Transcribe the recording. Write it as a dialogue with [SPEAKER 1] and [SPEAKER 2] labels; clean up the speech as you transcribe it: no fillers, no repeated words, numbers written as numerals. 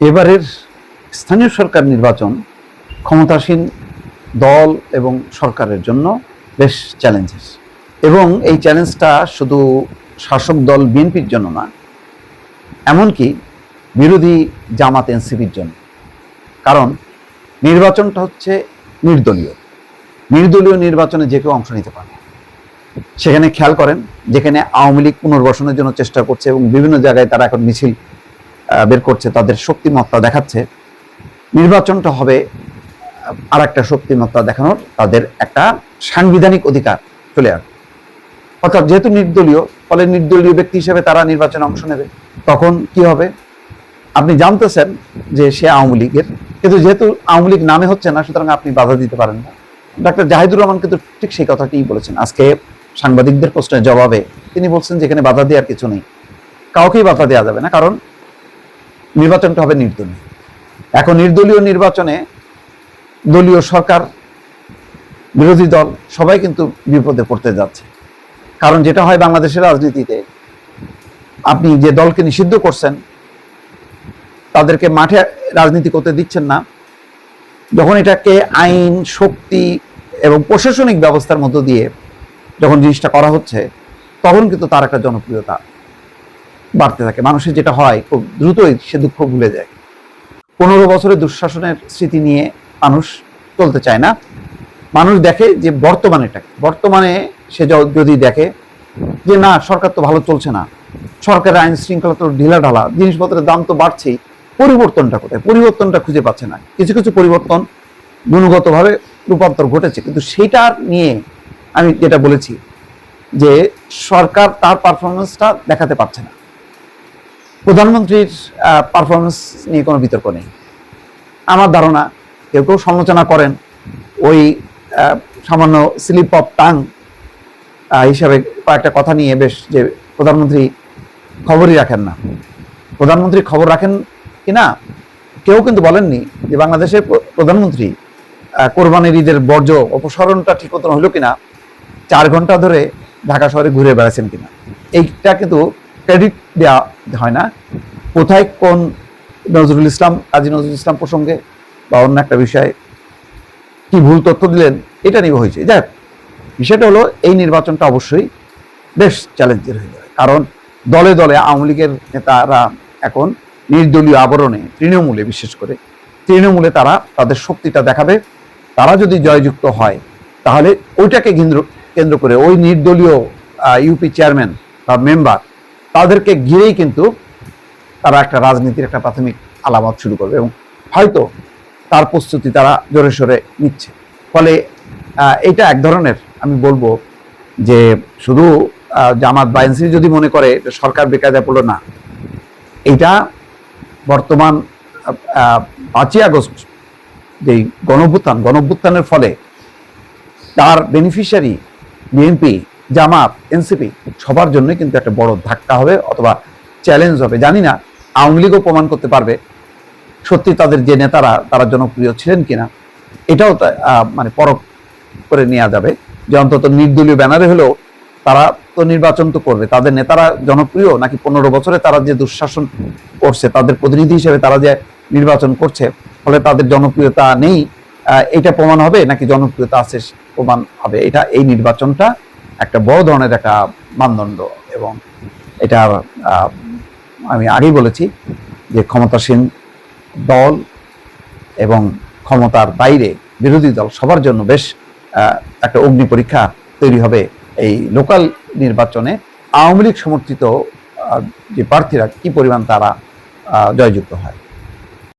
[SPEAKER 1] এবারের স্থানীয় সরকার নির্বাচন ক্ষমতাসীন দল এবং সরকারের জন্য বেশ চ্যালেঞ্জেস, এবং এই চ্যালেঞ্জটা শুধু শাসক দল বিএনপির জন্য না, এমনকি বিরোধী জামাত এনসিপির জন্য। কারণ নির্বাচনটা হচ্ছে নির্দলীয় নির্বাচনে যে কেউ অংশ নিতে পারে। সেখানে খেয়াল করেন, যেখানে আওয়ামী লীগ পুনর্বাসনের জন্য চেষ্টা করছে এবং বিভিন্ন জায়গায় তারা এখন মিছিল বের করছে, তাদের শক্তিমত্তা দেখাচ্ছে, নির্বাচনটা হবে আর একটা শক্তিমত্তা দেখানোর তাদের একটা সাংবিধানিক অধিকার চলে আসবে। অর্থাৎ যেহেতু নির্দলীয়, ফলে নির্দলীয় ব্যক্তি হিসেবে তারা নির্বাচনে অংশ নেবে। তখন কি হবে? আপনি জানতেছেন যে সে আওয়ামী লীগের, কিন্তু যেহেতু আওয়ামী লীগ নামে হচ্ছে না, সুতরাং আপনি বাধা দিতে পারেন না। ডক্টর জাহিদুর রহমান কিন্তু ঠিক সেই কথাটিই বলেছেন। আজকে সাংবাদিকদের প্রশ্নের জবাবে তিনি বলছেন যে এখানে বাধা দেওয়ার কিছু নেই, কাউকেই বাধা দেওয়া যাবে না, কারণ নির্বাচনটা হবে নির্দলীয়। এখন নির্দলীয় নির্বাচনে দলীয় সরকার, বিরোধী দল সবাই কিন্তু বিপদে পড়তে যাচ্ছে। কারণ যেটা হয় বাংলাদেশের রাজনীতিতে, আপনি যে দলকে নিষিদ্ধ করছেন, তাদেরকে মাঠে রাজনীতি করতে দিচ্ছেন না, যখন এটাকে আইন, শক্তি এবং প্রশাসনিক ব্যবস্থার মধ্য দিয়ে যখন জিনিসটা করা হচ্ছে, তখন কিন্তু তার একটা জনপ্রিয়তা বাড়তে থাকে। মানুষের যেটা হয়, খুব দ্রুতই সে দুঃখ ভুলে যায়। 15 বছরের দুঃশাসনের স্মৃতি নিয়ে মানুষ চলতে চায় না। মানুষ দেখে যে বর্তমানে সে যদি দেখে যে না, সরকার তো ভালো চলছে না, সরকারের আইন শৃঙ্খলা তো ঢিলাঢালা, জিনিসপত্রের দাম তো বাড়ছেই, পরিবর্তনটা কোথায়? পরিবর্তনটা খুঁজে পাচ্ছে না। কিছু কিছু পরিবর্তন গুণগতভাবে রূপান্তর ঘটেছে, কিন্তু সেইটা নিয়ে আমি যেটা বলেছি যে সরকার তার পারফরমেন্সটা দেখাতে পারছে না। প্রধানমন্ত্রীর পারফরমেন্স নিয়ে কোনো বিতর্ক নেই। আমার ধারণা কেউ কেউ সমালোচনা করেন ওই সামান্য স্লিপ অফ টাং হিসাবে কয়েকটা কথা নিয়ে, বেশ, যে প্রধানমন্ত্রী খবরই রাখেন না। প্রধানমন্ত্রী খবর রাখেন কিনা কেউ কিন্তু বলেননি যে বাংলাদেশের প্রধানমন্ত্রী কোরবানির ঈদের বর্জ্য অপসারণটা ঠিক মতন হলো কিনা, 4 ঘন্টা ধরে ঢাকা শহরে ঘুরে বেড়াচ্ছেন কিনা, এইটা কিন্তু ক্রেডিট দেওয়া হয় না। কোথায় কোন কাজী নজরুল ইসলাম প্রসঙ্গে বা অন্য একটা বিষয়ে কি ভুল তথ্য দিলেন, এটা নিয়ে হয়েছে। যাই হোক, বিষয়টা হলো এই নির্বাচনটা অবশ্যই বেশ চ্যালেঞ্জের হয়ে যাবে। কারণ দলে দলে আওয়ামী লীগের নেতারা এখন নির্দলীয় আবরণে, তৃণমূলে, বিশেষ করে তৃণমূলে তারা তাদের শক্তিটা দেখাবে। তারা যদি জয়যুক্ত হয়, তাহলে ওইটাকে কেন্দ্র করে ওই নির্দলীয় ইউপি চেয়ারম্যান বা মেম্বার, তাদেরকে ঘিরেই কিন্তু তারা একটা রাজনীতির একটা প্রাথমিক আলামত শুরু করবে, এবং হয়তো তার প্রস্তুতি তারা জোরে সোরে নিচ্ছে। ফলে এটা এক ধরনের, আমি বলবো যে শুধু জামাত বা এনসিপি যদি মনে করে সরকার বেকায়দায় পড়লো না, এটা বর্তমান 5ই আগস্ট যেই গণঅভ্যুত্থানের ফলে তার বেনিফিশিয়ারি বিএনপি, জামাত, এনসিপি সবার জন্য কিন্তু একটা বড় ধাক্কা হবে অথবা চ্যালেঞ্জ হবে। জানি না আওয়ামী লীগও প্রমাণ করতে পারবে সত্যি তাদের যে নেতারা, তারা জনপ্রিয় ছিলেন কিনা। এটাও মানে পরখ করে নেওয়া যাবে যে অন্তত নির্দলীয় ব্যানারে হলেও তারা তো নির্বাচন তো করবে, তাদের নেতারা জনপ্রিয় নাকি 15 বছরে তারা যে দুঃশাসন করছে, তাদের প্রতিনিধি হিসেবে তারা যে নির্বাচন করছে, ফলে তাদের জনপ্রিয়তা নেই, এটা প্রমাণ হবে, নাকি জনপ্রিয়তা আছে প্রমাণ হবে। এটা এই নির্বাচনটা একটা বড় ধরনের একটা মানদণ্ড, এবং এটা আমি আগেই বলেছি যে ক্ষমতাসীন দল এবং ক্ষমতার বাইরে বিরোধী দল সবার জন্য বেশ একটা অগ্নি পরীক্ষা তৈরি হবে এই লোকাল নির্বাচনে। আওয়ামী লীগ সমর্থিত যে প্রার্থীরা কি পরিমাণ তারা জয়যুক্ত হয়।